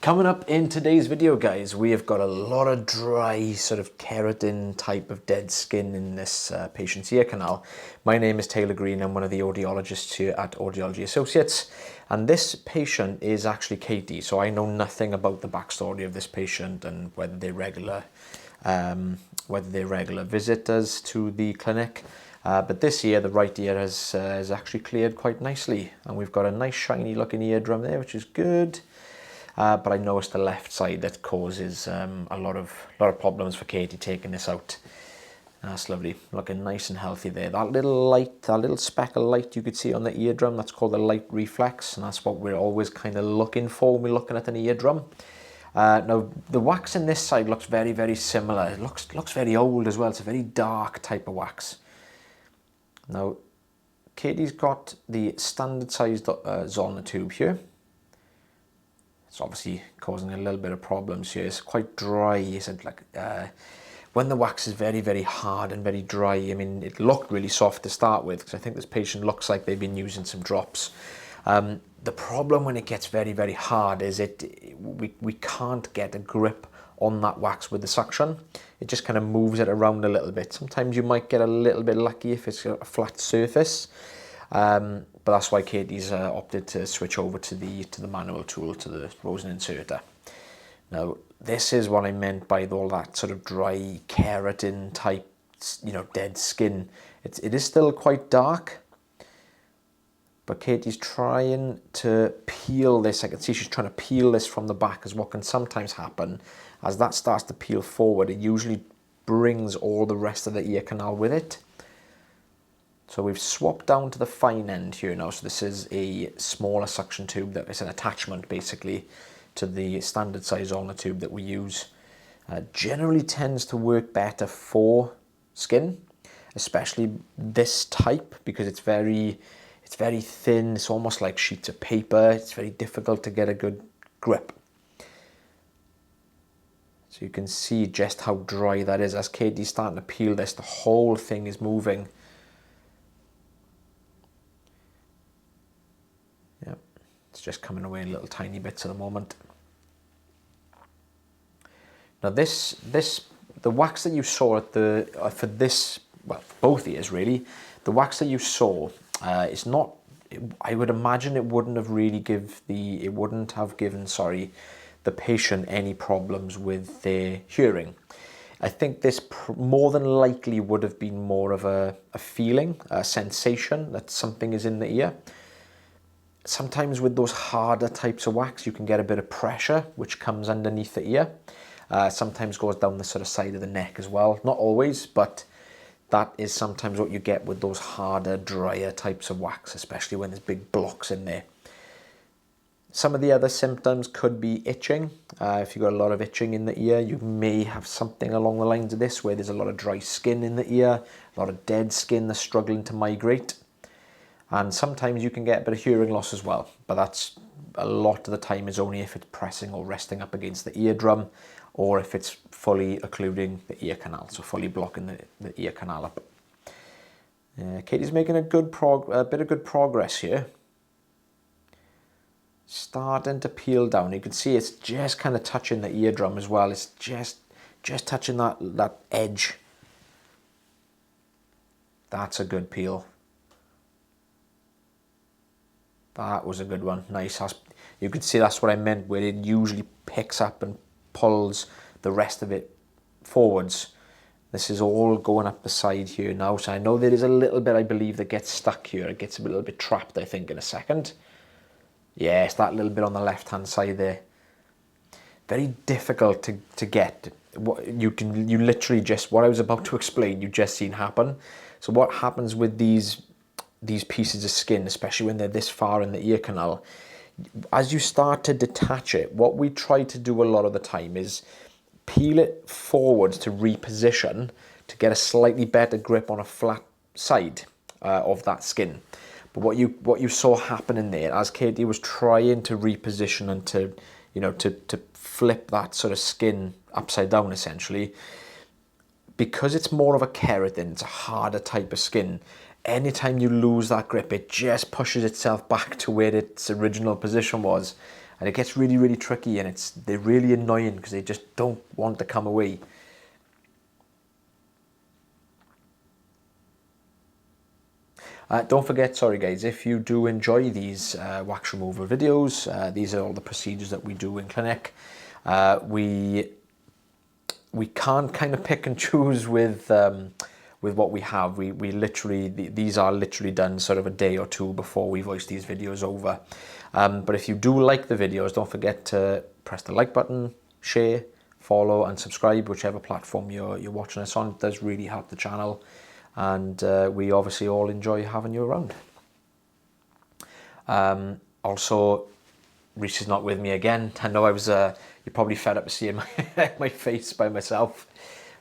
Coming up in today's video, guys, we have got a lot of dry sort of keratin type of dead skin in this patient's ear canal. My name is Taylor Green. I'm one of the audiologists here at Audiology Associates, and this patient is actually Katie, so I know nothing about the backstory of this patient and whether they're regular visitors to the clinic. But this year the right ear has actually cleared quite nicely, and we've got a nice shiny looking eardrum there, which is good. But I know it's the left side that causes a lot of problems for Katie taking this out. That's lovely, looking nice and healthy there. That little light, that little speck of light you could see on the eardrum, that's called the light reflex, and that's what we're always kind of looking for when we're looking at an eardrum. Now the wax in this side looks very, very similar. It looks very old as well. It's a very dark type of wax. Now Katie's got the standard sized Zollner tube here. It's obviously causing a little bit of problems here. It's quite dry, isn't it? Like when the wax is very, very hard and very dry. I mean, it looked really soft to start with, because I think this patient looks like they've been using some drops. The problem when it gets very, very hard is we can't get a grip on that wax with the suction. It just kind of moves it around a little bit. Sometimes you might get a little bit lucky if it's a flat surface. But that's why Katie's opted to switch over to the manual tool, to the rosin inserter. Now, this is what I meant by all that sort of dry keratin type, dead skin. It is still quite dark, but Katie's trying to peel this. I can see she's trying to peel this from the back, as what can sometimes happen. As that starts to peel forward, it usually brings all the rest of the ear canal with it. So we've swapped down to the fine end here now. So this is a smaller suction tube that is an attachment basically to the standard size Zollner tube that we use. Generally tends to work better for skin, especially this type, because it's very thin. It's almost like sheets of paper. It's very difficult to get a good grip. So you can see just how dry that is. As Katie's starting to peel this, the whole thing is moving. It's just coming away in little tiny bits at the moment. Now the wax that you saw at for this, well, both ears really, the wax that you saw is not, I would imagine it wouldn't have given the patient any problems with their hearing. I think this more than likely would have been more of a feeling, a sensation that something is in the ear. Sometimes with those harder types of wax, you can get a bit of pressure, which comes underneath the ear. Sometimes goes down the sort of side of the neck as well. Not always, but that is sometimes what you get with those harder, drier types of wax, especially when there's big blocks in there. Some of the other symptoms could be itching. If you've got a lot of itching in the ear, you may have something along the lines of this, where there's a lot of dry skin in the ear, a lot of dead skin that's struggling to migrate. And sometimes you can get a bit of hearing loss as well, but that's a lot of the time is only if it's pressing or resting up against the eardrum, or if it's fully occluding the ear canal, so fully blocking the ear canal up. Katie's making a bit of good progress here. Starting to peel down. You can see it's just kind of touching the eardrum as well. It's just touching that edge. That's a good peel. That was a good one. Nice. You could see that's what I meant, where it usually picks up and pulls the rest of it forwards. This is all going up the side here now. So I know there is a little bit, I believe, that gets stuck here. It gets a little bit trapped, I think, in a second. Yes, that little bit on the left-hand side there. Very difficult to get. You literally just, what I was about to explain, you just seen happen. So what happens with these pieces of skin, especially when they're this far in the ear canal, as you start to detach it, what we try to do a lot of the time is peel it forward to reposition to get a slightly better grip on a flat side of that skin. But what you saw happening there, as Katie was trying to reposition and to flip that sort of skin upside down essentially, because it's more of a keratin, it's a harder type of skin, anytime you lose that grip, it just pushes itself back to where its original position was, and it gets really, really tricky, and they're really annoying because they just don't want to come away. Don't forget, sorry guys, if you do enjoy these wax removal videos, these are all the procedures that we do in clinic. We can't kind of pick and choose with what we have. We literally, these are literally done sort of a day or two before we voice these videos over. But if you do like the videos, don't forget to press the like button, share, follow and subscribe, whichever platform you're watching us on. It does really help the channel, and we obviously all enjoy having you around. Also, Reese is not with me again. I know you're probably fed up of seeing my face by myself,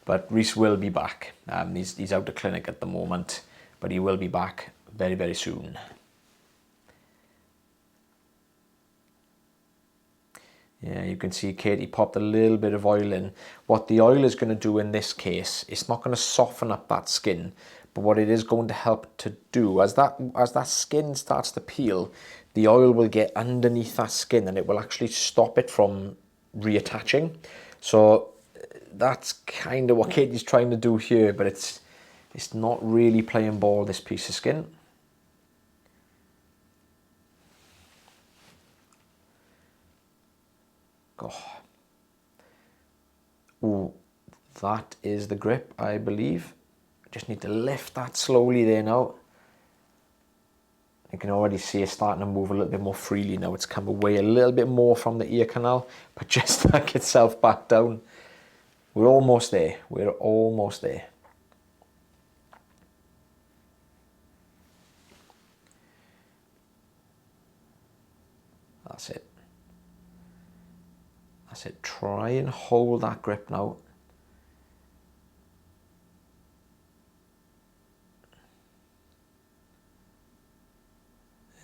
but Reese will be back. He's out of clinic at the moment, but he will be back very, very soon. Yeah, you can see Katie popped a little bit of oil in. What the oil is going to do in this case, it's not going to soften up that skin, but what it is going to help to do, as that skin starts to peel, the oil will get underneath that skin and it will actually stop it from reattaching. So that's kind of what Katie's trying to do here, but it's not really playing ball, this piece of skin. Oh, that is the grip, I believe. Just need to lift that slowly there now. You can already see it starting to move a little bit more freely now. It's come away a little bit more from the ear canal, but just stuck itself back down. We're almost there. We're almost there. That's it. That's it. Try and hold that grip now.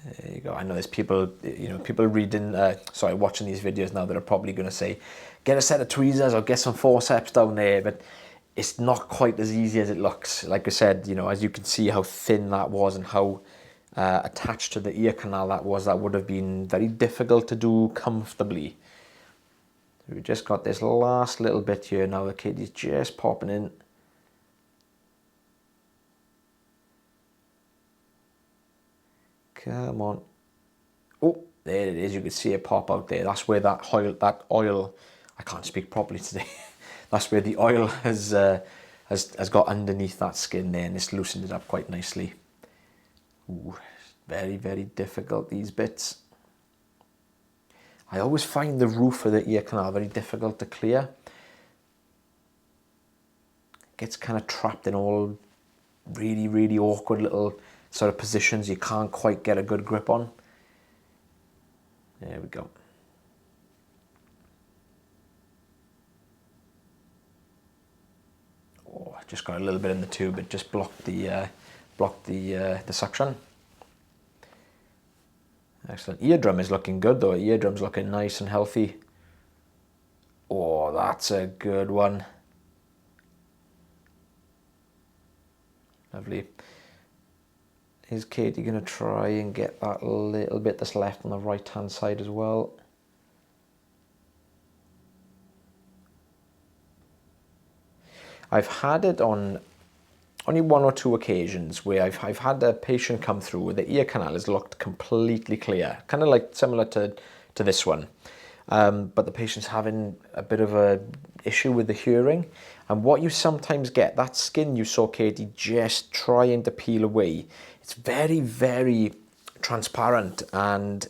There you go. I know there's people, people reading, watching these videos now that are probably going to say, get a set of tweezers or get some forceps down there, but it's not quite as easy as it looks. Like I said, as you can see how thin that was and how attached to the ear canal that was, that would have been very difficult to do comfortably. We've just got this last little bit here now. The Katie's just popping in. Come on. Oh, there it is. You can see it pop out there. That's where that oil, I can't speak properly today. That's where the oil has got underneath that skin there, and it's loosened it up quite nicely. Ooh, very, very difficult, these bits. I always find the roof of the ear canal very difficult to clear. It gets kind of trapped in all really, really awkward little sort of positions you can't quite get a good grip on. There we go. Oh, I just got a little bit in the tube. It just blocked the suction. Excellent. Eardrum is looking good though. Eardrum's looking nice and healthy. Oh, that's a good one. Lovely. Is Katie going to try and get that little bit that's left on the right hand side as well? I've had it on only one or two occasions where I've had a patient come through where the ear canal has looked completely clear, kind of like similar to this one. But the patient's having a bit of a issue with the hearing. And what you sometimes get, that skin you saw Katie just trying to peel away, it's very, very transparent, and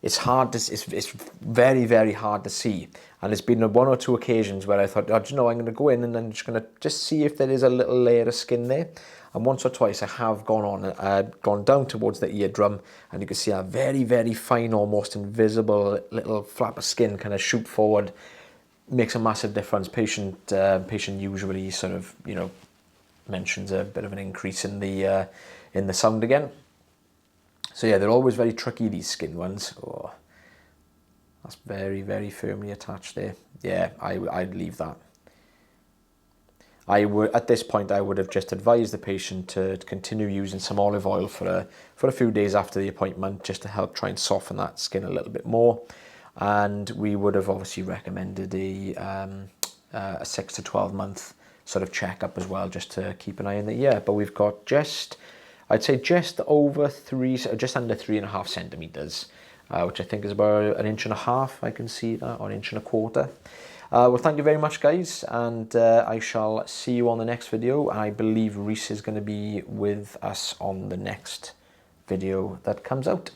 it's hard to, it's very, very hard to see. And there's been one or two occasions where I thought, oh, do you know, I'm going to go in and I'm just going to just see if there is a little layer of skin there. And once or twice I have gone down towards the eardrum, and you can see a very, very fine, almost invisible little flap of skin kind of shoot forward. Makes a massive difference. Patient usually sort of, mentions a bit of an increase in the sound again. So yeah, they're always very tricky, these skin ones. Oh, that's very, very firmly attached there. Yeah, I'd leave that. At this point, I would have just advised the patient to continue using some olive oil for a few days after the appointment, just to help try and soften that skin a little bit more. And we would have obviously recommended a 6 to 12 month sort of checkup as well, just to keep an eye on the ear. But we've got I'd say just under 3.5 centimeters, which I think is about 1.5 inches. I can see that, or 1.25 inches. Well, thank you very much, guys, and I shall see you on the next video. And I believe Reese is going to be with us on the next video that comes out.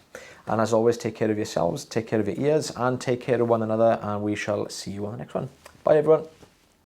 And as always, take care of yourselves, take care of your ears, and take care of one another, and we shall see you on the next one. Bye, everyone.